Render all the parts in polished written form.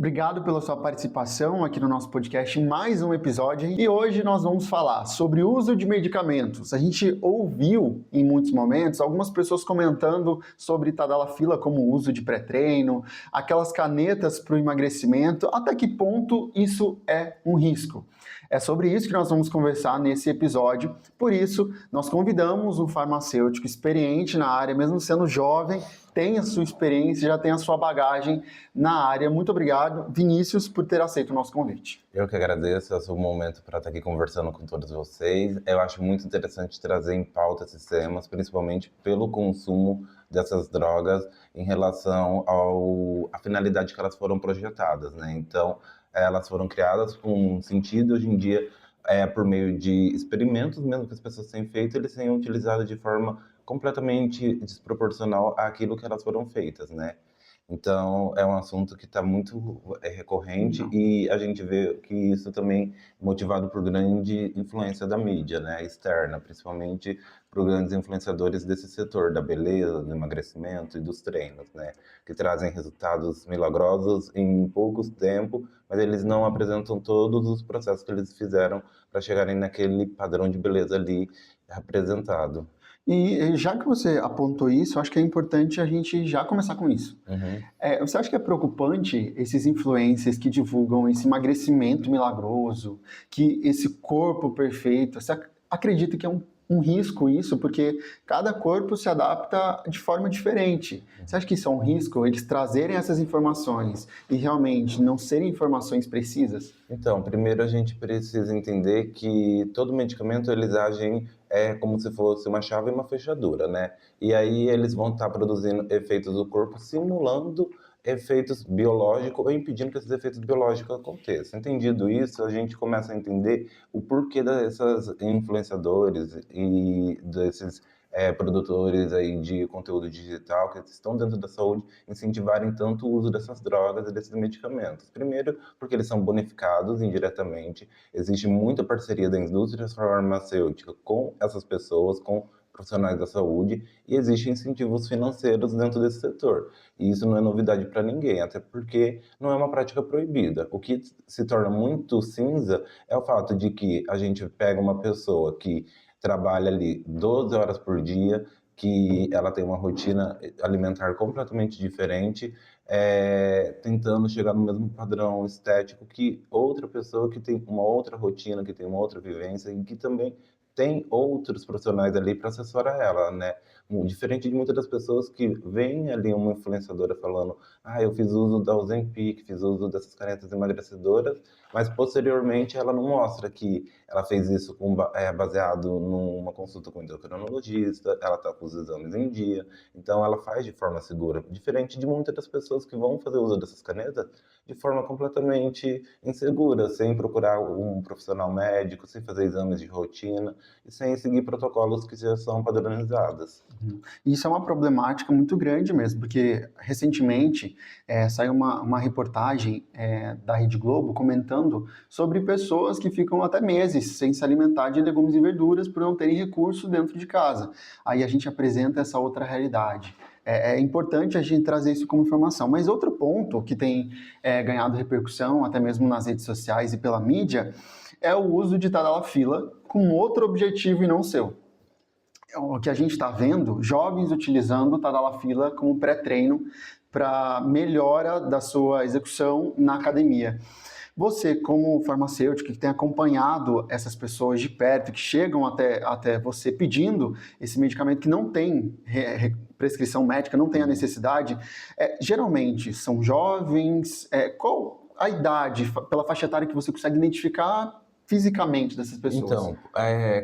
Obrigado pela sua participação aqui no nosso podcast em mais um episódio. E hoje nós vamos falar sobre o uso de medicamentos. A gente ouviu em muitos momentos algumas pessoas comentando sobre Tadalafila como uso de pré-treino, aquelas canetas para o emagrecimento, até que ponto isso é um risco. É sobre isso que nós vamos conversar nesse episódio. Por isso, nós convidamos um farmacêutico experiente na área, mesmo sendo jovem, tem a sua experiência, já tem a sua bagagem na área. Muito obrigado, Vinícius, por ter aceito o nosso convite. Eu que agradeço, é o seu momento para estar aqui conversando com todos vocês. Eu acho muito interessante trazer em pauta esses temas, principalmente pelo consumo dessas drogas em relação à finalidade que elas foram projetadas, né? Então, elas foram criadas com um sentido, hoje em dia, por meio de experimentos mesmo que as pessoas têm feito, eles têm utilizado de forma completamente desproporcional àquilo que elas foram feitas, né? Então, é um assunto que está muito recorrente e a gente vê que isso também é motivado por grande influência da mídia, né, externa, principalmente por grandes influenciadores desse setor, da beleza, do emagrecimento e dos treinos, né, que trazem resultados milagrosos em pouco tempo, mas eles não apresentam todos os processos que eles fizeram para chegarem naquele padrão de beleza ali apresentado. E já que você apontou isso, eu acho que é importante a gente já começar com isso. Você acha que é preocupante esses influencers que divulgam esse emagrecimento milagroso, que esse corpo perfeito? Você acredita que é um risco isso? Porque cada corpo se adapta de forma diferente. Você acha que isso é um risco, eles trazerem essas informações e realmente não serem informações precisas? Então, primeiro a gente precisa entender que todo medicamento eles agem como se fosse uma chave e uma fechadura, né? E aí eles vão estar produzindo efeitos do corpo simulando efeitos biológicos ou impedindo que esses efeitos biológicos aconteçam. Entendido isso, a gente começa a entender o porquê dessas influenciadores e desses produtores aí de conteúdo digital que estão dentro da saúde incentivarem tanto o uso dessas drogas e desses medicamentos. Primeiro, porque eles são bonificados indiretamente, existe muita parceria da indústria farmacêutica com essas pessoas, com profissionais da saúde, e existem incentivos financeiros dentro desse setor. E isso não é novidade para ninguém, até porque não é uma prática proibida. O que se torna muito cinza é o fato de que a gente pega uma pessoa que trabalha ali 12 horas por dia, que ela tem uma rotina alimentar completamente diferente, tentando chegar no mesmo padrão estético que outra pessoa que tem uma outra rotina, que tem uma outra vivência e que também tem outros profissionais ali para assessorar ela, né? Diferente de muitas das pessoas que veem ali uma influenciadora falando, eu fiz uso da Ozempic, fiz uso dessas canetas emagrecedoras, mas posteriormente ela não mostra que ela fez isso baseado numa consulta com o endocrinologista, ela está com os exames em dia, então ela faz de forma segura, diferente de muitas das pessoas que vão fazer uso dessas canetas de forma completamente insegura, sem procurar um profissional médico, sem fazer exames de rotina e sem seguir protocolos que já são padronizados. Isso é uma problemática muito grande mesmo, porque recentemente saiu uma reportagem da Rede Globo comentando sobre pessoas que ficam até meses sem se alimentar de legumes e verduras por não terem recurso dentro de casa. Aí a gente apresenta essa outra realidade. É importante a gente trazer isso como informação. Mas outro ponto que tem ganhado repercussão, até mesmo nas redes sociais e pela mídia, é o uso de Tadalafila com outro objetivo e não seu. O que a gente está vendo, jovens utilizando o Tadalafila como pré-treino para melhora da sua execução na academia. Você, como farmacêutico, que tem acompanhado essas pessoas de perto, que chegam até você pedindo esse medicamento que não tem prescrição médica, não tem a necessidade, geralmente são jovens. Qual a idade, pela faixa etária que você consegue identificar fisicamente dessas pessoas? Então,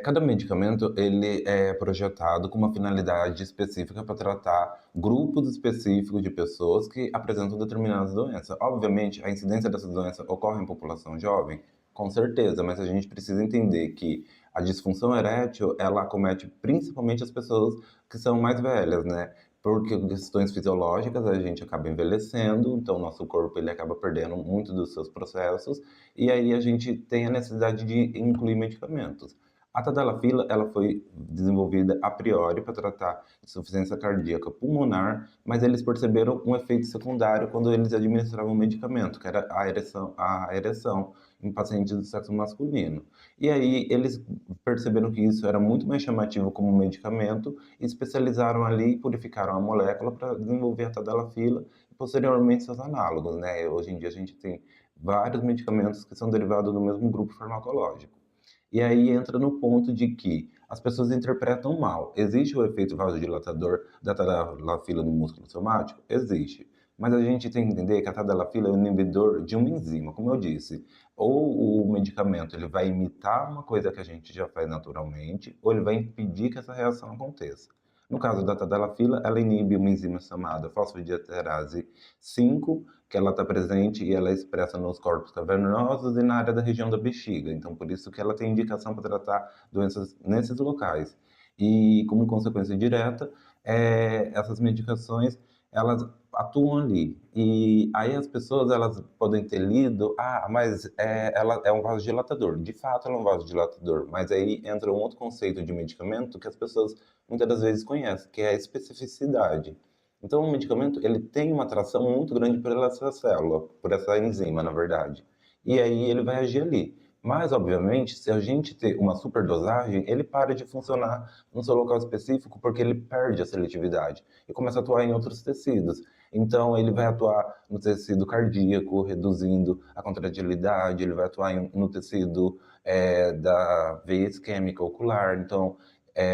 cada medicamento ele é projetado com uma finalidade específica para tratar grupos específicos de pessoas que apresentam determinadas doenças. Obviamente, a incidência dessa doença ocorre em população jovem, com certeza, mas a gente precisa entender que a disfunção erétil, ela acomete principalmente as pessoas que são mais velhas, né? Por questões fisiológicas, a gente acaba envelhecendo, então nosso corpo ele acaba perdendo muito dos seus processos, e aí a gente tem a necessidade de incluir medicamentos. A tadalafila, ela foi desenvolvida a priori para tratar insuficiência cardíaca pulmonar, mas eles perceberam um efeito secundário quando eles administravam o medicamento, que era a ereção em pacientes do sexo masculino. E aí eles perceberam que isso era muito mais chamativo como medicamento e especializaram ali, purificaram a molécula para desenvolver a tadalafila e posteriormente seus análogos, né? Hoje em dia a gente tem vários medicamentos que são derivados do mesmo grupo farmacológico. E aí entra no ponto de que as pessoas interpretam mal. Existe o efeito vasodilatador da tadalafila no músculo somático? Existe. Mas a gente tem que entender que a tadalafila é um inibidor de uma enzima, como eu disse. Ou o medicamento ele vai imitar uma coisa que a gente já faz naturalmente, ou ele vai impedir que essa reação aconteça. No caso da tadalafila, ela inibe uma enzima chamada fosfodiesterase 5, que ela está presente e ela é expressa nos corpos cavernosos e na área da região da bexiga. Então, por isso que ela tem indicação para tratar doenças nesses locais. E, como consequência direta, essas medicações, elas atuam ali. E aí as pessoas, elas podem ter lido, mas ela é um vasodilatador. De fato, ela é um vasodilatador, mas aí entra um outro conceito de medicamento que as pessoas muitas das vezes conhecem, que é a especificidade. Então, o medicamento ele tem uma atração muito grande por essa célula, por essa enzima, na verdade. E aí ele vai agir ali. Mas, obviamente, se a gente ter uma superdosagem, ele para de funcionar no seu local específico porque ele perde a seletividade e começa a atuar em outros tecidos. Então, ele vai atuar no tecido cardíaco, reduzindo a contratilidade, ele vai atuar no tecido da veia isquêmica ocular. Então,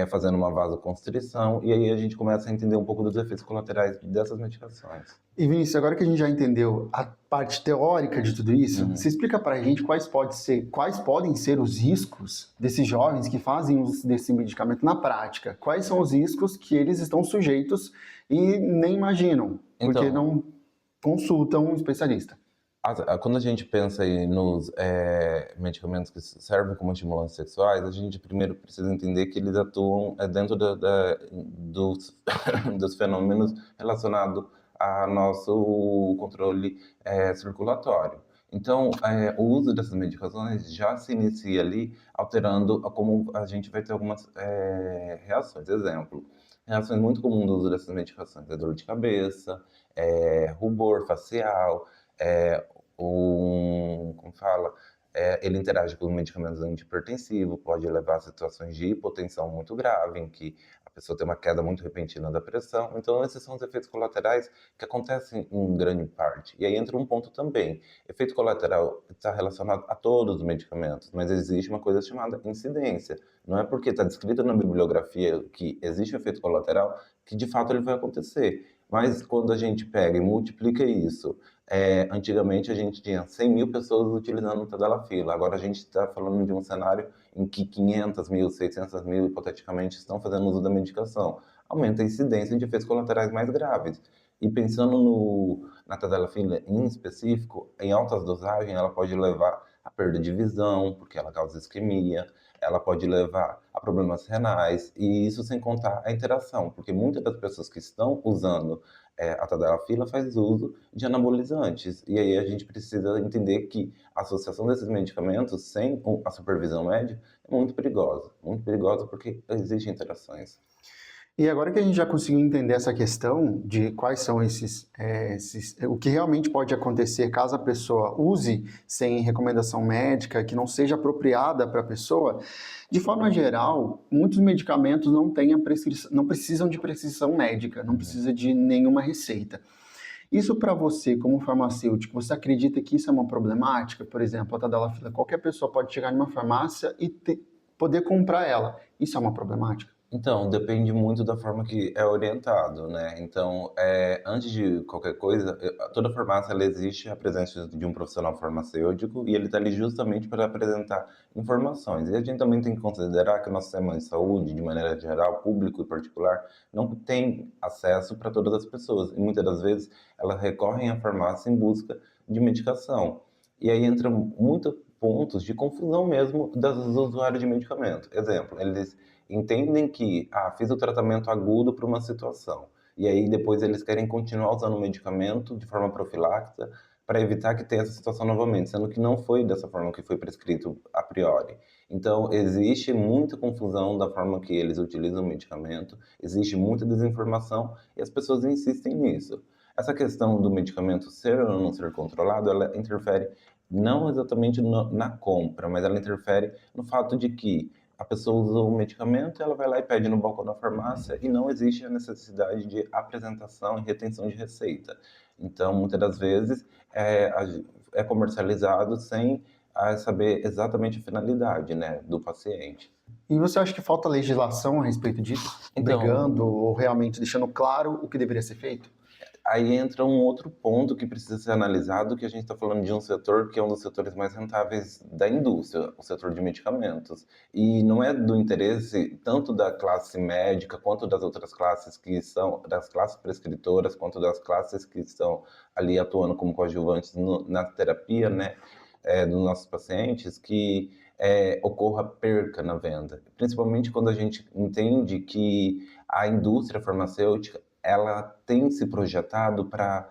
fazendo uma vasoconstrição, e aí a gente começa a entender um pouco dos efeitos colaterais dessas medicações. E Vinícius, agora que a gente já entendeu a parte teórica de tudo isso, você explica para a gente quais podem ser os riscos desses jovens que fazem uso desse medicamento na prática? Quais são os riscos que eles estão sujeitos e nem imaginam, porque não consultam um especialista? Quando a gente pensa aí nos medicamentos que servem como estimulantes sexuais, a gente primeiro precisa entender que eles atuam dentro dos, dos fenômenos relacionados ao nosso controle circulatório. Então, o uso dessas medicações já se inicia ali, alterando como a gente vai ter algumas reações. Exemplo, reações muito comuns do uso dessas medicações é dor de cabeça, rubor facial, como fala, ele interage com medicamentos antihipertensivos, pode levar a situações de hipotensão muito grave, em que a pessoa tem uma queda muito repentina da pressão. Então, esses são os efeitos colaterais que acontecem em grande parte. E aí entra um ponto também. Efeito colateral está relacionado a todos os medicamentos, mas existe uma coisa chamada incidência. Não é porque está descrito na bibliografia que existe um efeito colateral que de fato ele vai acontecer. Mas quando a gente pega e multiplica isso, antigamente a gente tinha 100 mil pessoas utilizando o tadalafila, agora a gente está falando de um cenário em que 500 mil, 600 mil, hipoteticamente, estão fazendo uso da medicação. Aumenta a incidência de efeitos colaterais mais graves. E pensando na tadalafila em específico, em altas dosagens, ela pode levar à perda de visão, porque ela causa isquemia, ela pode levar a problemas renais, e isso sem contar a interação, porque muitas das pessoas que estão usando a tadalafila faz uso de anabolizantes, e aí a gente precisa entender que a associação desses medicamentos sem a supervisão médica é muito perigosa porque existem interações. E agora que a gente já conseguiu entender essa questão de quais são o que realmente pode acontecer caso a pessoa use sem recomendação médica, que não seja apropriada para a pessoa, de forma geral, muitos medicamentos não precisam de prescrição médica, não precisa de nenhuma receita. Isso para você, como farmacêutico, você acredita que isso é uma problemática? Por exemplo, a tadalafila, qualquer pessoa pode chegar numa farmácia e poder comprar ela. Isso é uma problemática? Então, depende muito da forma que é orientado, né? Então, antes de qualquer coisa, toda farmácia ela existe a presença de um profissional farmacêutico e ele está ali justamente para apresentar informações. E a gente também tem que considerar que o nosso sistema de saúde, de maneira geral, público e particular, não tem acesso para todas as pessoas. E muitas das vezes elas recorrem à farmácia em busca de medicação. E aí entra muitos pontos de confusão mesmo dos usuários de medicamento. Exemplo, eles entendem que, fiz o tratamento agudo para uma situação, e aí depois eles querem continuar usando o medicamento de forma profilática para evitar que tenha essa situação novamente, sendo que não foi dessa forma que foi prescrito a priori. Então, existe muita confusão da forma que eles utilizam o medicamento, existe muita desinformação e as pessoas insistem nisso. Essa questão do medicamento ser ou não ser controlado, ela interfere não exatamente na compra, mas ela interfere no fato de que a pessoa usa o medicamento, ela vai lá e pede no balcão da farmácia e não existe a necessidade de apresentação e retenção de receita. Então, muitas das vezes, é comercializado sem saber exatamente a finalidade, né, do paciente. E você acha que falta legislação a respeito disso? Então, Brigando ou realmente deixando claro o que deveria ser feito? aí entra um outro ponto que precisa ser analisado, que a gente está falando de um setor que é um dos setores mais rentáveis da indústria, o setor de medicamentos. E não é do interesse tanto da classe médica, quanto das outras classes que são, das classes prescritoras, quanto das classes que estão ali atuando como coadjuvantes na terapia, né, dos nossos pacientes, que ocorra perca na venda. Principalmente quando a gente entende que a indústria farmacêutica ela tem se projetado para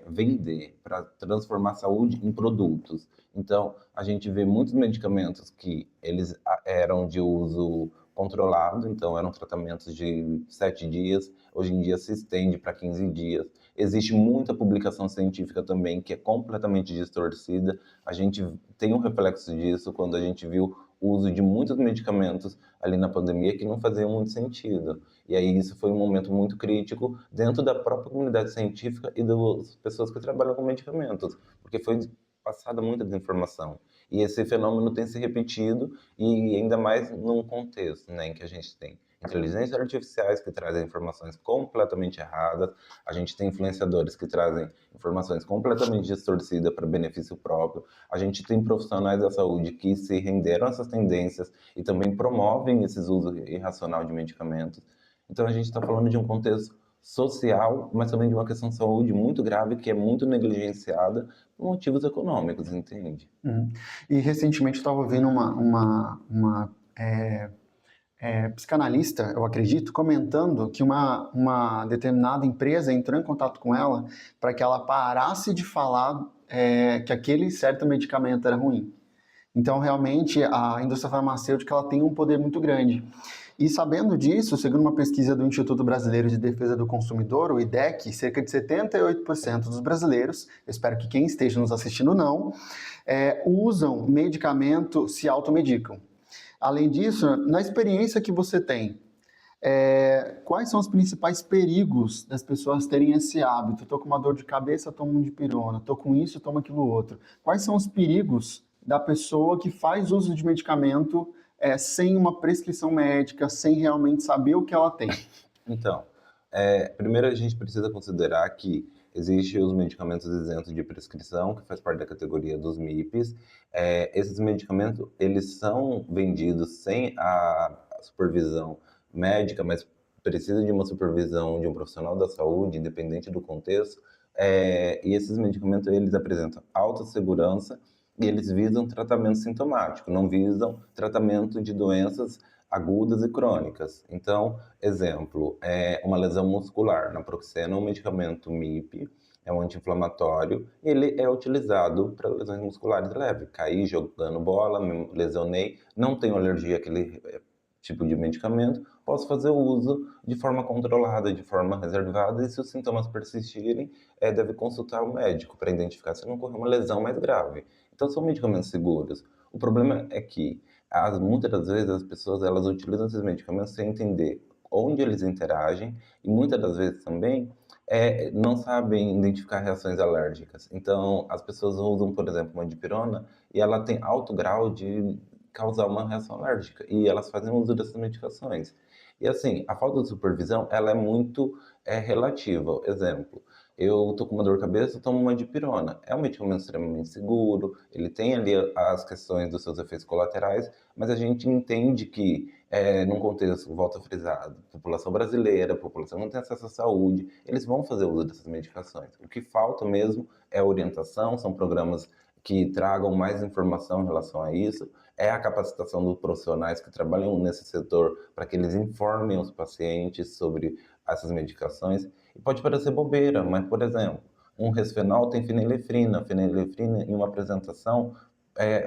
vender, para transformar a saúde em produtos. Então, a gente vê muitos medicamentos que eles eram de uso controlado, então eram tratamentos de 7 dias, hoje em dia se estende para 15 dias. Existe muita publicação científica também que é completamente distorcida. A gente tem um reflexo disso quando a gente viu o uso de muitos medicamentos ali na pandemia que não faziam muito sentido. E aí isso foi um momento muito crítico dentro da própria comunidade científica e das pessoas que trabalham com medicamentos, porque foi passada muita desinformação. E esse fenômeno tem se repetido e ainda mais num contexto, né, em que a gente tem inteligências artificiais que trazem informações completamente erradas, a gente tem influenciadores que trazem informações completamente distorcidas para benefício próprio, a gente tem profissionais da saúde que se renderam a essas tendências e também promovem esses usos irracional de medicamentos. Então a gente está falando de um contexto social, mas também de uma questão de saúde muito grave que é muito negligenciada por motivos econômicos, entende? E recentemente eu estava vendo uma psicanalista, eu acredito, comentando que uma determinada empresa entrou em contato com ela para que ela parasse de falar que aquele certo medicamento era ruim. Então, realmente, a indústria farmacêutica ela tem um poder muito grande. E sabendo disso, segundo uma pesquisa do Instituto Brasileiro de Defesa do Consumidor, o IDEC, cerca de 78% dos brasileiros, eu espero que quem esteja nos assistindo não, usam medicamento, se automedicam. Além disso, na experiência que você tem, quais são os principais perigos das pessoas terem esse hábito? Estou com uma dor de cabeça, tomo um dipirona. Estou com isso, tomo aquilo outro. Quais são os perigos da pessoa que faz uso de medicamento sem uma prescrição médica, sem realmente saber o que ela tem? Então, primeiro a gente precisa considerar que existem os medicamentos isentos de prescrição, que faz parte da categoria dos MIPs. Esses medicamentos, eles são vendidos sem a supervisão médica, mas precisa de uma supervisão de um profissional da saúde, independente do contexto. E esses medicamentos, eles apresentam alta segurança e eles visam tratamento sintomático, não visam tratamento de doenças agudas e crônicas. Então, exemplo, uma lesão muscular. Naproxeno é um medicamento MIP, é um anti-inflamatório, ele é utilizado para lesões musculares leves. Caí jogando bola, me lesionei, não tenho alergia àquele tipo de medicamento, posso fazer o uso de forma controlada, de forma reservada, e se os sintomas persistirem, deve consultar o médico para identificar se não ocorreu uma lesão mais grave. Então, são medicamentos seguros. O problema é que muitas das vezes as pessoas elas utilizam esses medicamentos sem entender onde eles interagem e muitas das vezes também não sabem identificar reações alérgicas. Então, as pessoas usam, por exemplo, uma dipirona e ela tem alto grau de causar uma reação alérgica e elas fazem uso dessas medicações. E assim, a falta de supervisão ela é muito relativa. Exemplo, eu tô com uma dor de cabeça, tomo uma dipirona. É um medicamento extremamente seguro, ele tem ali as questões dos seus efeitos colaterais, mas a gente entende que, num contexto, volta a frisar, população brasileira, população que não tem acesso à saúde, eles vão fazer uso dessas medicações. O que falta mesmo é orientação, são programas que tragam mais informação em relação a isso, é a capacitação dos profissionais que trabalham nesse setor para que eles informem os pacientes sobre essas medicações. E pode parecer bobeira, mas, por exemplo, Um resfenol tem fenilefrina em uma apresentação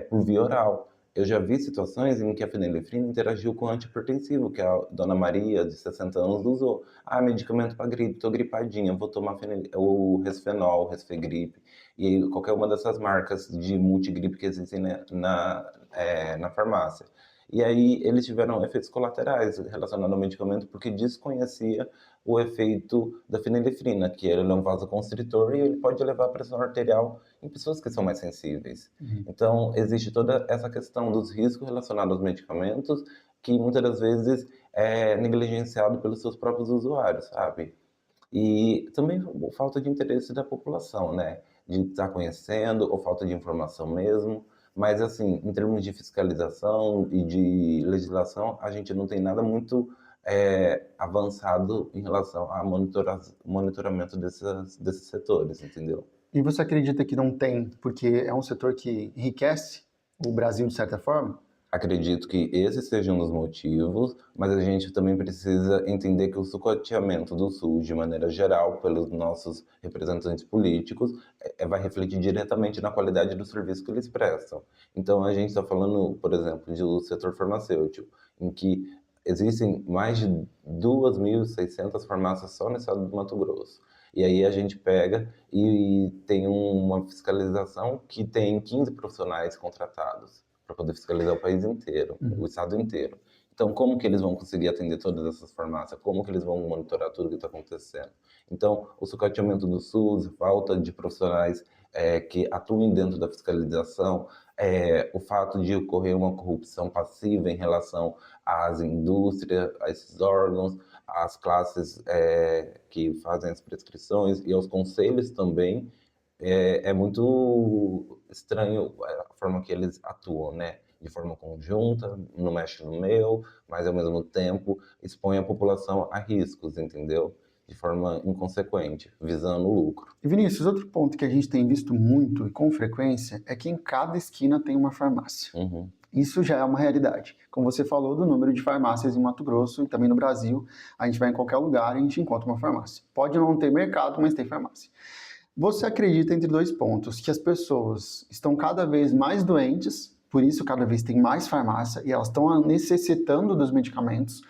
por via oral. Eu já vi situações em que a fenilefrina interagiu com o antihipertensivo, que a dona Maria, de 60 anos, usou. Ah, medicamento para gripe, estou gripadinha, vou tomar o resfenol, o resfegripe, e aí, qualquer uma dessas marcas de multigripe que existem na farmácia. E aí eles tiveram efeitos colaterais relacionados ao medicamento porque desconhecia o efeito da fenilefrina, que ele é um vasoconstritor e ele pode elevar a pressão arterial em pessoas que são mais sensíveis. Uhum. Então, existe toda essa questão dos riscos relacionados aos medicamentos que muitas das vezes é negligenciado pelos seus próprios usuários, sabe? E também a falta de interesse da população, né? De estar conhecendo, ou falta de informação mesmo. Mas, assim, em termos de fiscalização e de legislação, a gente não tem nada muito avançado em relação a monitoramento desses setores, entendeu? E você acredita que não tem, porque é um setor que enriquece o Brasil de certa forma? Acredito que esse seja um dos motivos, mas a gente também precisa entender que o sucateamento do SUS, de maneira geral, pelos nossos representantes políticos, vai refletir diretamente na qualidade do serviço que eles prestam. Então, a gente está falando, por exemplo, do setor farmacêutico, em que existem mais de 2.600 farmácias só no estado do Mato Grosso. E aí a gente pega e tem uma fiscalização que tem 15 profissionais contratados para poder fiscalizar o país inteiro, o estado inteiro. Então, como que eles vão conseguir atender todas essas farmácias? Como que eles vão monitorar tudo o que está acontecendo? Então, o sucateamento do SUS, falta de profissionais que atuem dentro da fiscalização, o fato de ocorrer uma corrupção passiva em relação às indústrias, a esses órgãos, às classes que fazem as prescrições e aos conselhos também, é muito estranho a forma que eles atuam, né? De forma conjunta, não mexe no meu, mas ao mesmo tempo expõe a população a riscos, entendeu? De forma inconsequente, visando o lucro. E Vinícius, outro ponto que a gente tem visto muito e com frequência é que em cada esquina tem uma farmácia. Uhum. Isso já é uma realidade. Como você falou do número de farmácias em Mato Grosso e também no Brasil, a gente vai em qualquer lugar e a gente encontra uma farmácia. Pode não ter mercado, mas tem farmácia. Você acredita, entre dois pontos, que as pessoas estão cada vez mais doentes, por isso cada vez tem mais farmácia e elas estão necessitando dos medicamentos,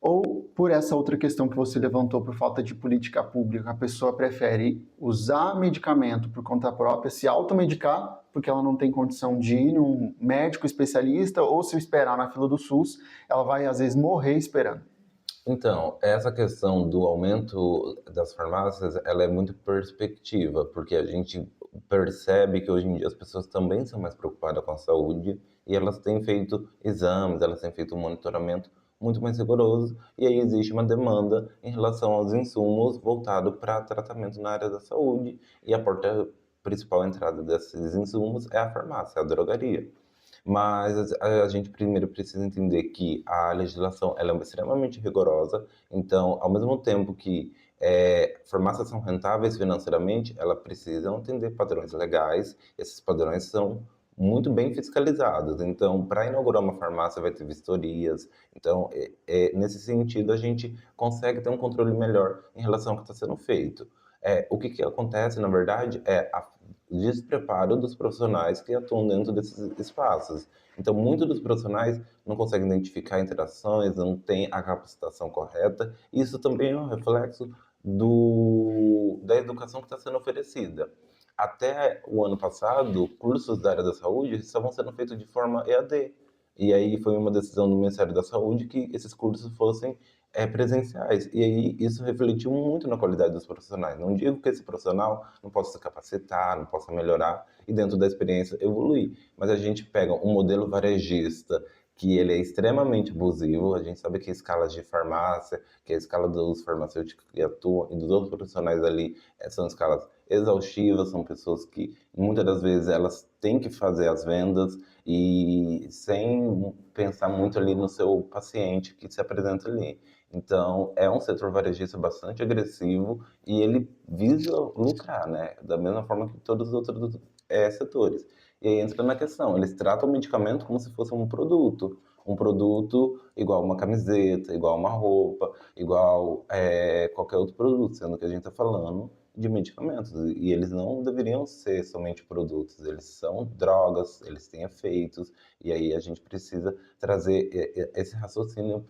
ou por essa outra questão que você levantou, por falta de política pública, a pessoa prefere usar medicamento por conta própria, se automedicar, porque ela não tem condição de ir num médico especialista, ou se esperar na fila do SUS, ela vai às vezes morrer esperando. Então, essa questão do aumento das farmácias, ela é muito perspectiva, porque a gente percebe que hoje em dia as pessoas também são mais preocupadas com a saúde e elas têm feito exames, elas têm feito um monitoramento muito mais rigoroso e aí existe uma demanda em relação aos insumos voltado para tratamento na área da saúde e a porta principal entrada desses insumos é a farmácia, a drogaria. Mas a gente primeiro precisa entender que a legislação ela é extremamente rigorosa, então, ao mesmo tempo que farmácias são rentáveis financeiramente, elas precisam atender padrões legais, esses padrões são muito bem fiscalizados. Então, para inaugurar uma farmácia vai ter vistorias. Então, nesse sentido, a gente consegue ter um controle melhor em relação ao que está sendo feito. O que acontece, na verdade, é o despreparo dos profissionais que atuam dentro desses espaços. Então, muitos dos profissionais não conseguem identificar interações, não têm a capacitação correta. Isso também é um reflexo da educação que está sendo oferecida. Até o ano passado, cursos da área da saúde estavam sendo feitos de forma EAD. E aí foi uma decisão do Ministério da Saúde que esses cursos fossem presenciais. E aí isso refletiu muito na qualidade dos profissionais. Não digo que esse profissional não possa se capacitar, não possa melhorar e dentro da experiência evoluir, mas a gente pega um modelo varejista que ele é extremamente abusivo, a gente sabe que a escala de farmácia, que a escala dos farmacêuticos que atuam e dos outros profissionais ali são escalas exaustivas, são pessoas que muitas das vezes elas têm que fazer as vendas e sem pensar muito ali no seu paciente que se apresenta ali. Então, é um setor varejista bastante agressivo e ele visa lucrar, né? Da mesma forma que todos os outros setores. E aí entra na questão, eles tratam o medicamento como se fosse um produto. um produto igual uma camiseta, igual uma roupa, igual qualquer outro produto, sendo que a gente está falando de medicamentos, e eles não deveriam ser somente produtos, eles são drogas, eles têm efeitos, e aí a gente precisa trazer esse raciocínio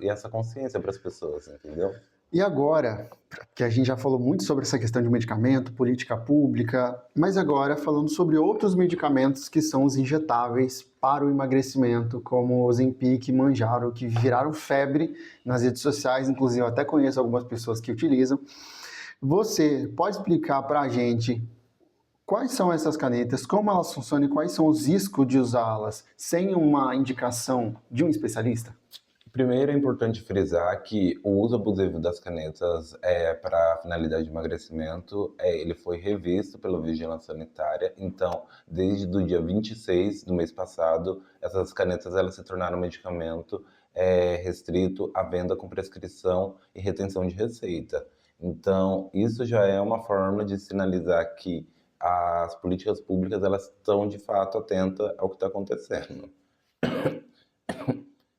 e essa consciência para as pessoas, entendeu? E agora, que a gente já falou muito sobre essa questão de medicamento, política pública, mas agora falando sobre outros medicamentos que são os injetáveis para o emagrecimento, como o Ozempic e Mounjaro, que viraram febre nas redes sociais, inclusive eu até conheço algumas pessoas que utilizam. Você pode explicar para a gente quais são essas canetas, como elas funcionam e quais são os riscos de usá-las sem uma indicação de um especialista? Primeiro, é importante frisar que o uso abusivo das canetas para finalidade de emagrecimento, ele foi revisto pela Vigilância Sanitária. Então, desde o dia 26 do mês passado, essas canetas elas se tornaram um medicamento restrito à venda com prescrição e retenção de receita. Então, isso já é uma forma de sinalizar que as políticas públicas elas estão de fato atentas ao que está acontecendo.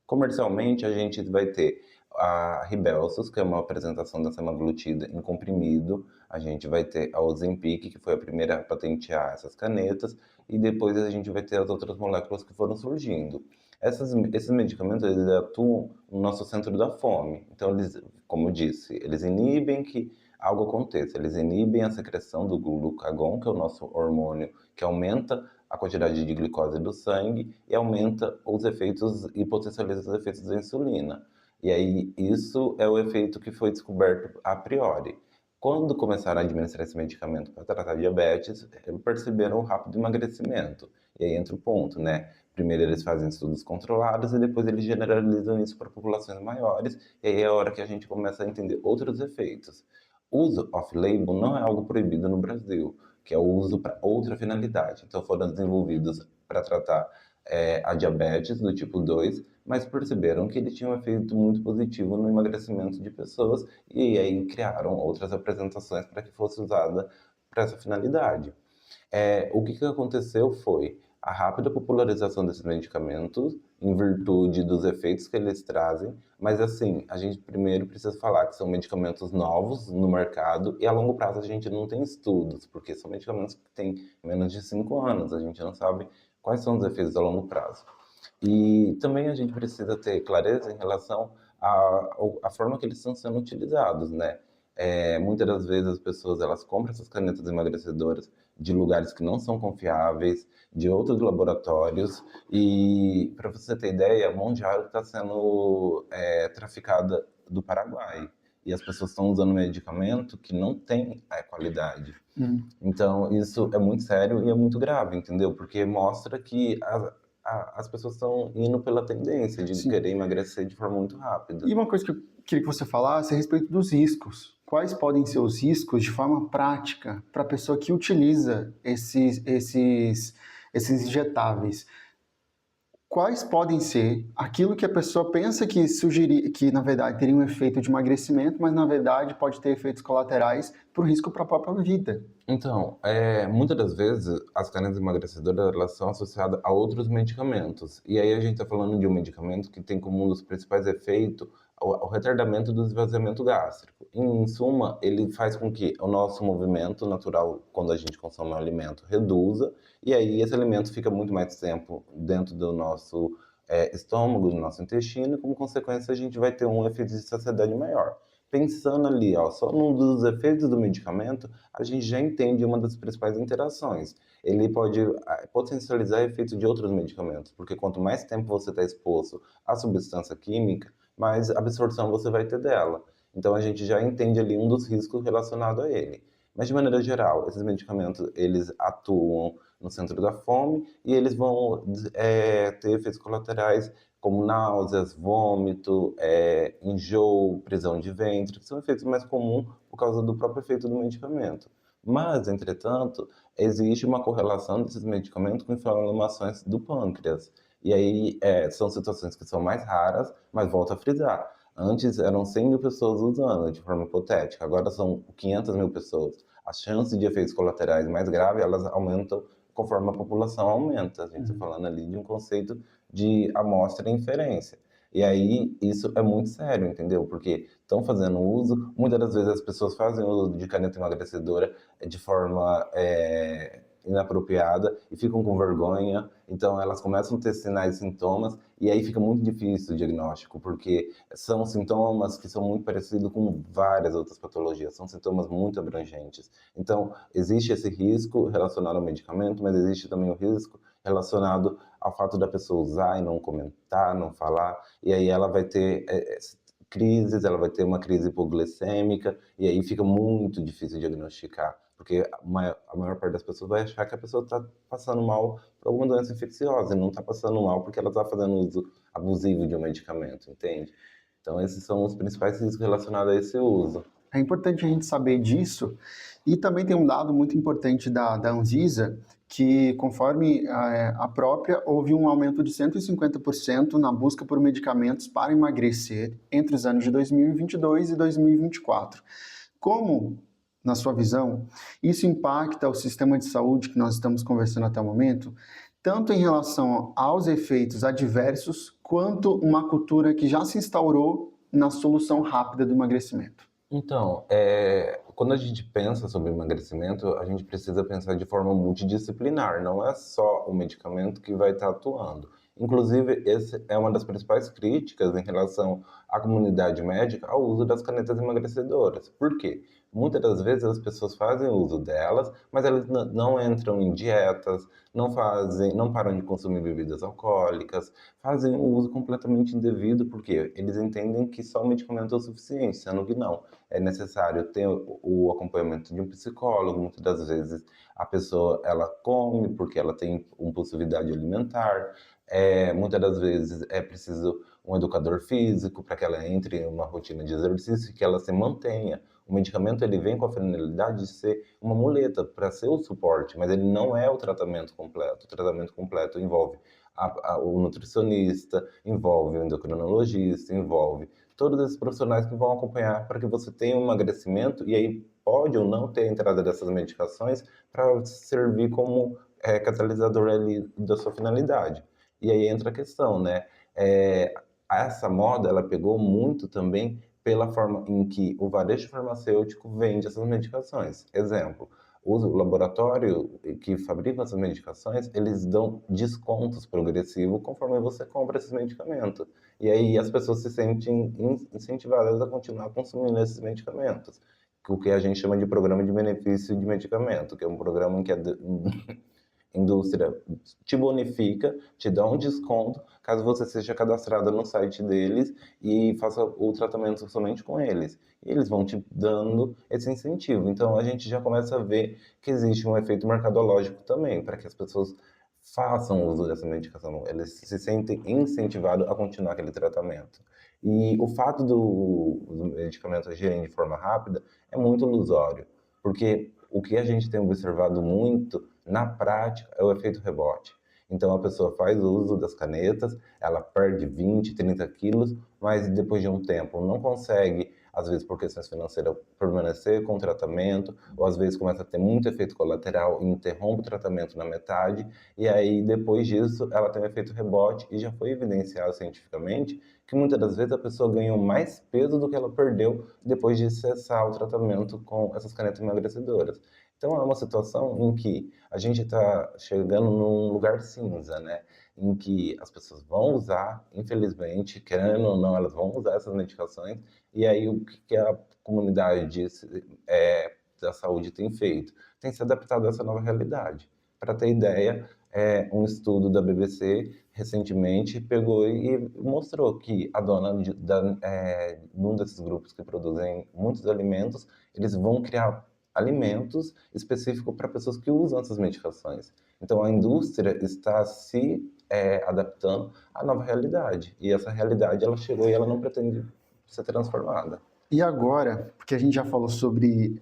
Comercialmente, a gente vai ter a Ribelsus, que é uma apresentação da semaglutida em comprimido. A gente vai ter a Ozempic, que foi a primeira a patentear essas canetas. E depois a gente vai ter as outras moléculas que foram surgindo. Esses medicamentos eles atuam no nosso centro da fome. Então, eles, como eu disse, eles inibem que algo aconteça. Eles inibem a secreção do glucagon, que é o nosso hormônio que aumenta a quantidade de glicose do sangue e aumenta os efeitos e potencializa os efeitos da insulina. E aí isso é o efeito que foi descoberto a priori. Quando começaram a administrar esse medicamento para tratar diabetes, perceberam o rápido emagrecimento. E aí entra o ponto, né? Primeiro eles fazem estudos controlados e depois eles generalizam isso para populações maiores. E aí é a hora que a gente começa a entender outros efeitos. O uso off-label não é algo proibido no Brasil, que é o uso para outra finalidade. Então foram desenvolvidos para tratar a diabetes do tipo 2, mas perceberam que ele tinha um efeito muito positivo no emagrecimento de pessoas e aí criaram outras apresentações para que fosse usada para essa finalidade. O que aconteceu foi a rápida popularização desses medicamentos, em virtude dos efeitos que eles trazem, mas assim, a gente primeiro precisa falar que são medicamentos novos no mercado e a longo prazo a gente não tem estudos, porque são medicamentos que têm menos de 5 anos, a gente não sabe quais são os efeitos a longo prazo. E também a gente precisa ter clareza em relação à forma que eles estão sendo utilizados, né? Muitas das vezes as pessoas elas compram essas canetas emagrecedoras de lugares que não são confiáveis, de outros laboratórios, e para você ter ideia, a Mounjaro está sendo traficada do Paraguai, e as pessoas estão usando medicamento que não tem qualidade. Então, isso é muito sério e é muito grave, entendeu? Porque mostra que as pessoas estão indo pela tendência de querer emagrecer de forma muito rápida. E uma coisa que eu queria que você falasse é a respeito dos riscos. Quais podem ser os riscos de forma prática para a pessoa que utiliza esses injetáveis? Quais podem ser aquilo que a pessoa pensa que na verdade teria um efeito de emagrecimento, mas na verdade pode ter efeitos colaterais para o risco para a própria vida? Então, muitas das vezes as canetas emagrecedoras elas são associadas a outros medicamentos. E aí a gente está falando de um medicamento que tem como um dos principais efeitos o retardamento do esvaziamento gástrico. Em suma, ele faz com que o nosso movimento natural, quando a gente consome um alimento, reduza, e aí esse alimento fica muito mais tempo dentro do nosso estômago, do nosso intestino, e como consequência a gente vai ter um efeito de saciedade maior. Pensando ali, ó, só num dos efeitos do medicamento, a gente já entende uma das principais interações. Ele pode potencializar efeitos de outros medicamentos, porque quanto mais tempo você está exposto à substância química, mais absorção você vai ter dela. Então a gente já entende ali um dos riscos relacionados a ele. Mas de maneira geral, esses medicamentos eles atuam no centro da fome e eles vão ter efeitos colaterais como náuseas, vômito, enjoo, prisão de ventre, que são efeitos mais comuns por causa do próprio efeito do medicamento. Mas, entretanto, existe uma correlação desses medicamentos com inflamações do pâncreas. E aí são situações que são mais raras, mas volto a frisar. Antes eram 100 mil pessoas usando de forma hipotética, agora são 500 mil pessoas. As chances de efeitos colaterais mais graves, elas aumentam conforme a população aumenta. A gente está falando ali de um conceito de amostra e inferência. E aí isso é muito sério, entendeu? Porque estão fazendo uso, muitas das vezes as pessoas fazem uso de caneta emagrecedora de forma inapropriada e ficam com vergonha, então elas começam a ter sinais e sintomas, e aí fica muito difícil o diagnóstico, porque são sintomas que são muito parecidos com várias outras patologias, são sintomas muito abrangentes. Então, existe esse risco relacionado ao medicamento, mas existe também o risco relacionado ao fato da pessoa usar e não comentar, não falar, e aí ela vai ter crises, ela vai ter uma crise hipoglicêmica, e aí fica muito difícil diagnosticar, porque a maior parte das pessoas vai achar que a pessoa está passando mal por alguma doença infecciosa, e não está passando mal porque ela está fazendo uso abusivo de um medicamento, entende? Então, esses são os principais riscos relacionados a esse uso. É importante a gente saber disso. E também tem um dado muito importante da Anvisa, que conforme a própria, houve um aumento de 150% na busca por medicamentos para emagrecer entre os anos de 2022 e 2024. Como, na sua visão, isso impacta o sistema de saúde que nós estamos conversando até o momento, tanto em relação aos efeitos adversos, quanto uma cultura que já se instaurou na solução rápida do emagrecimento? Então, quando a gente pensa sobre emagrecimento, a gente precisa pensar de forma multidisciplinar, não é só o medicamento que vai estar atuando. Inclusive, essa é uma das principais críticas em relação à comunidade médica ao uso das canetas emagrecedoras. Por quê? Muitas das vezes as pessoas fazem uso delas, mas elas não entram em dietas, não param de consumir bebidas alcoólicas, fazem um uso completamente indevido, porque eles entendem que só o medicamento é o suficiente, sendo que não. É necessário ter o acompanhamento de um psicólogo, muitas das vezes a pessoa ela come porque ela tem impulsividade alimentar, muitas das vezes é preciso um educador físico para que ela entre em uma rotina de exercício e que ela se mantenha. O medicamento ele vem com a finalidade de ser uma muleta para ser o suporte, mas ele não é o tratamento completo. O tratamento completo envolve o nutricionista, envolve o endocrinologista, envolve todos esses profissionais que vão acompanhar para que você tenha um emagrecimento e aí pode ou não ter a entrada dessas medicações para servir como catalisador ali da sua finalidade. E aí entra a questão, né? É, essa moda, ela pegou muito também pela forma em que o varejo farmacêutico vende essas medicações. Exemplo, o laboratório que fabrica essas medicações, eles dão descontos progressivos conforme você compra esses medicamentos. E aí as pessoas se sentem incentivadas a continuar consumindo esses medicamentos, o que a gente chama de programa de benefício de medicamento, que é um programa em que indústria te bonifica, te dá um desconto, caso você seja cadastrada no site deles e faça o tratamento somente com eles. E eles vão te dando esse incentivo. Então a gente já começa a ver que existe um efeito mercadológico também, para que as pessoas façam uso dessa medicação. Eles se sentem incentivados a continuar aquele tratamento. E o fato do medicamento agirem de forma rápida é muito ilusório, porque o que a gente tem observado muito na prática é o efeito rebote. Então a pessoa faz o uso das canetas, ela perde 20, 30 quilos, mas depois de um tempo não consegue, às vezes por questões financeiras, permanecer com o tratamento, ou às vezes começa a ter muito efeito colateral e interrompe o tratamento na metade, e aí depois disso ela tem um efeito rebote e já foi evidenciado cientificamente que muitas das vezes a pessoa ganhou mais peso do que ela perdeu depois de cessar o tratamento com essas canetas emagrecedoras. Então é uma situação em que a gente está chegando num lugar cinza, né? Em que as pessoas vão usar, infelizmente, querendo ou não, elas vão usar essas medicações, e aí o que a comunidade da saúde tem feito? Tem se adaptado a essa nova realidade. Para ter ideia, um estudo da BBC recentemente pegou e mostrou que a dona num desses grupos que produzem muitos alimentos, eles vão criar alimentos específicos para pessoas que usam essas medicações. Então, a indústria está se adaptando à nova realidade. E essa realidade, ela chegou e ela não pretende ser transformada. E agora, porque a gente já falou sobre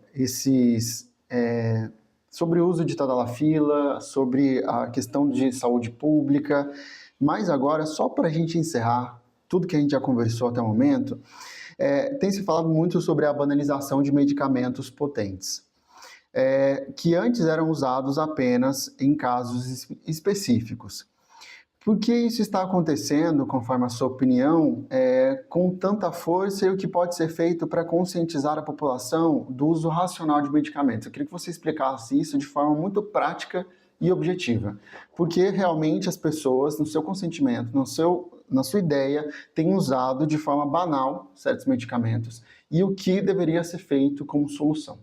sobre o uso de tadalafila, sobre a questão de saúde pública, mas agora, só para a gente encerrar tudo que a gente já conversou até o momento, tem se falado muito sobre a banalização de medicamentos potentes, que antes eram usados apenas em casos específicos. Por que isso está acontecendo, conforme a sua opinião, com tanta força e o que pode ser feito para conscientizar a população do uso racional de medicamentos? Eu queria que você explicasse isso de forma muito prática e objetiva. Porque realmente as pessoas, no seu consentimento, na sua ideia, têm usado de forma banal certos medicamentos e o que deveria ser feito como solução.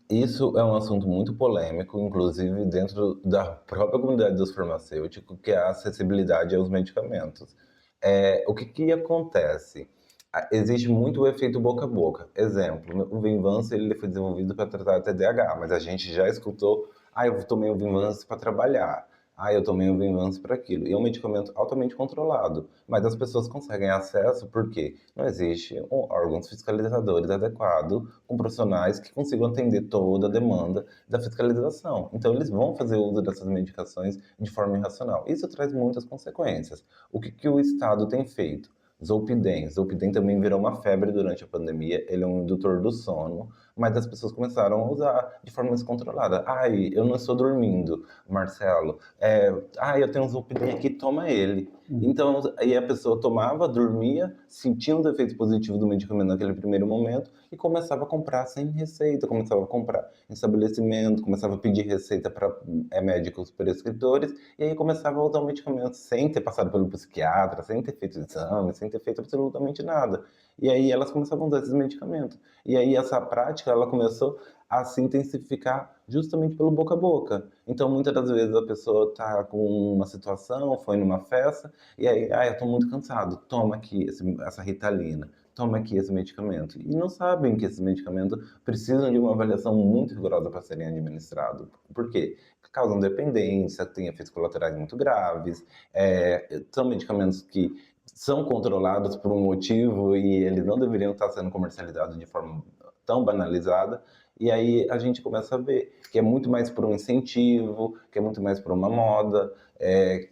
Isso é um assunto muito polêmico, inclusive dentro da própria comunidade dos farmacêuticos, que é a acessibilidade aos medicamentos. O que acontece? Existe muito o efeito boca a boca. Exemplo, o Vinvance ele foi desenvolvido para tratar TDAH, mas a gente já escutou, eu tomei o Vinvance para trabalhar, eu tomei o Vinvance para aquilo. E é um medicamento altamente controlado, mas as pessoas conseguem acesso porque não existe órgãos fiscalizadores adequados com profissionais que consigam atender toda a demanda da fiscalização. Então, eles vão fazer uso dessas medicações de forma irracional. Isso traz muitas consequências. O que o Estado tem feito? Zolpidem. Zolpidem também virou uma febre durante a pandemia. Ele é um indutor do sono, mas as pessoas começaram a usar de forma descontrolada. Eu não estou dormindo, Marcelo. Eu tenho um Zolpidem aqui, toma ele. Então, aí a pessoa tomava, dormia, sentia os efeitos positivos do medicamento naquele primeiro momento e começava a comprar sem receita, começava a comprar em estabelecimento, começava a pedir receita para médicos prescritores e aí começava a usar o medicamento sem ter passado pelo psiquiatra, sem ter feito exame, sem ter feito absolutamente nada. E aí elas começavam a usar esses medicamentos. E aí essa prática, ela começou a se intensificar justamente pelo boca a boca. Então, muitas das vezes a pessoa está com uma situação, foi numa festa, e aí, eu estou muito cansado, toma aqui essa Ritalina, toma aqui esse medicamento. E não sabem que esses medicamentos precisam de uma avaliação muito rigorosa para serem administrados. Por quê? Causam dependência, têm efeitos colaterais muito graves, são medicamentos que são controlados por um motivo e eles não deveriam estar sendo comercializados de forma tão banalizada. E aí a gente começa a ver que é muito mais por um incentivo, que é muito mais por uma moda,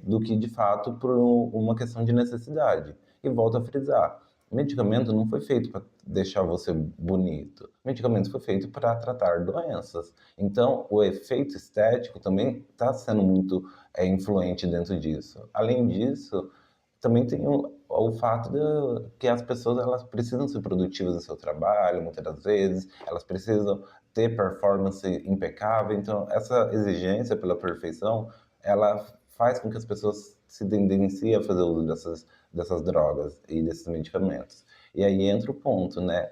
do que de fato por uma questão de necessidade. E volto a frisar, medicamento não foi feito para deixar você bonito. Medicamento foi feito para tratar doenças. Então, o efeito estético também está sendo muito influente dentro disso. Além disso, também tem o fato de que as pessoas elas precisam ser produtivas no seu trabalho, muitas das vezes, elas precisam ter performance impecável, então essa exigência pela perfeição, ela faz com que as pessoas se tendenciem a fazer uso dessas drogas e desses medicamentos. E aí entra o ponto, né,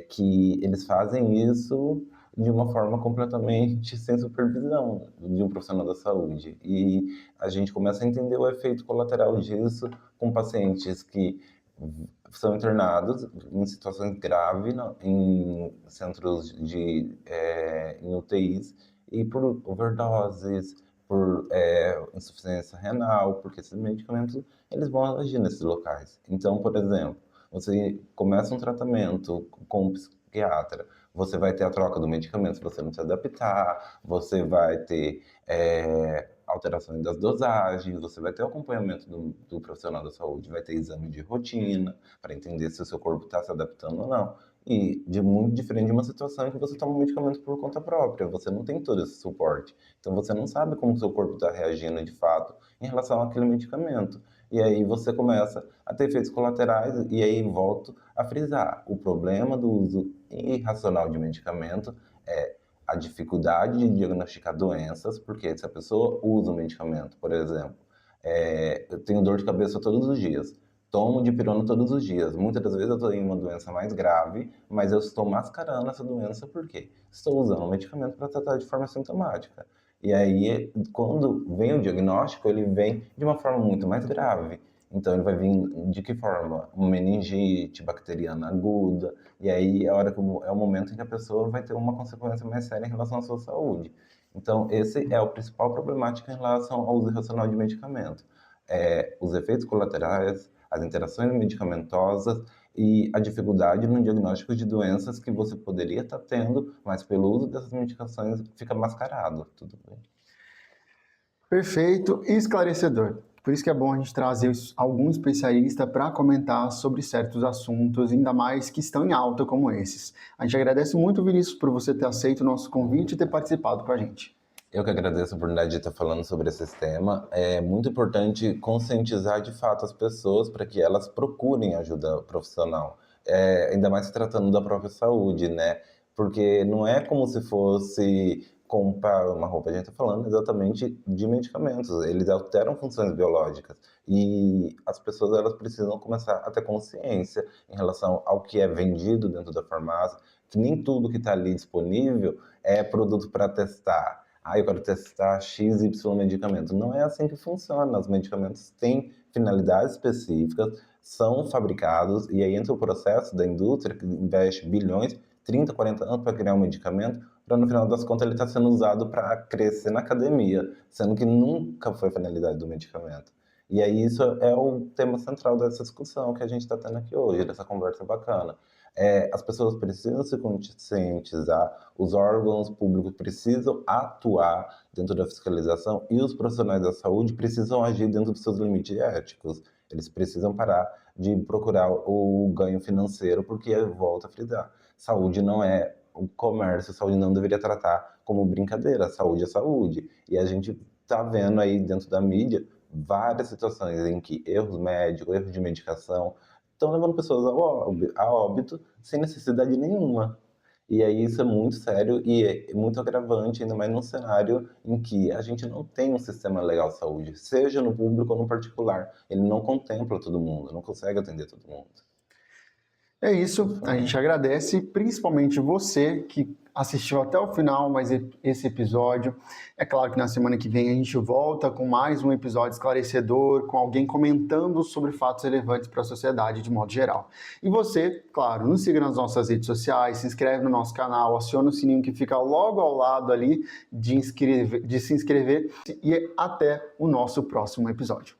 que eles fazem isso de uma forma completamente sem supervisão de um profissional da saúde. E a gente começa a entender o efeito colateral disso com pacientes que são internados em situações graves em centros em UTIs e por overdoses, por insuficiência renal, porque esses medicamentos eles vão agir nesses locais. Então, por exemplo, você começa um tratamento com um psiquiatra, você vai ter a troca do medicamento se você não se adaptar, você vai ter alterações das dosagens, você vai ter o acompanhamento do profissional da saúde, vai ter exame de rotina para entender se o seu corpo está se adaptando ou não. E muito diferente de uma situação em que você toma um medicamento por conta própria, você não tem todo esse suporte. Então você não sabe como o seu corpo está reagindo de fato em relação àquele medicamento. E aí você começa a ter efeitos colaterais, e aí volto a frisar. O problema do uso irracional de medicamento é a dificuldade de diagnosticar doenças, porque se a pessoa usa o medicamento, por exemplo, eu tenho dor de cabeça todos os dias, tomo dipirona todos os dias, muitas das vezes eu tenho uma doença mais grave, mas eu estou mascarando essa doença porque estou usando o medicamento para tratar de forma sintomática. E aí, quando vem o diagnóstico, ele vem de uma forma muito mais grave. Então, ele vai vir de que forma? Uma meningite bacteriana aguda, e aí é o momento em que a pessoa vai ter uma consequência mais séria em relação à sua saúde. Então, esse é o principal problemático em relação ao uso irracional de medicamento. Os efeitos colaterais, as interações medicamentosas e a dificuldade no diagnóstico de doenças que você poderia estar tendo, mas pelo uso dessas medicações fica mascarado, tudo bem? Perfeito e esclarecedor. Por isso que é bom a gente trazer algum especialista para comentar sobre certos assuntos, ainda mais que estão em alta como esses. A gente agradece muito, Vinícius, por você ter aceito o nosso convite e ter participado com a gente. Eu que agradeço a oportunidade de estar falando sobre esse tema. É muito importante conscientizar de fato as pessoas para que elas procurem ajuda profissional. Ainda mais se tratando da própria saúde, né? Porque não é como se fosse comprar uma roupa, a gente está falando exatamente de medicamentos, eles alteram funções biológicas e as pessoas elas precisam começar a ter consciência em relação ao que é vendido dentro da farmácia, que nem tudo que está ali disponível é produto para testar. Ah, eu quero testar XY medicamento. Não é assim que funciona. Os medicamentos têm finalidades específicas, são fabricados, e aí entra o processo da indústria que investe bilhões, 30, 40 anos para criar um medicamento, para no final das contas ele estar sendo usado para crescer na academia, sendo que nunca foi a finalidade do medicamento. E aí isso é o tema central dessa discussão que a gente está tendo aqui hoje, dessa conversa bacana. As pessoas precisam se conscientizar, os órgãos públicos precisam atuar dentro da fiscalização e os profissionais da saúde precisam agir dentro dos seus limites éticos. Eles precisam parar de procurar o ganho financeiro, porque, volto a frisar, saúde não é o comércio, saúde não deveria tratar como brincadeira, saúde é saúde. E a gente está vendo aí dentro da mídia várias situações em que erros médicos, erros de medicação, estão levando pessoas a óbito sem necessidade nenhuma. E aí isso é muito sério e é muito agravante, ainda mais num cenário em que a gente não tem um sistema legal de saúde, seja no público ou no particular. Ele não contempla todo mundo, não consegue atender todo mundo. É isso, a gente agradece principalmente você que assistiu até o final mais esse episódio. É claro que na semana que vem a gente volta com mais um episódio esclarecedor, com alguém comentando sobre fatos relevantes para a sociedade de modo geral. E você, claro, nos siga nas nossas redes sociais, se inscreve no nosso canal, aciona o sininho que fica logo ao lado ali de se inscrever e até o nosso próximo episódio.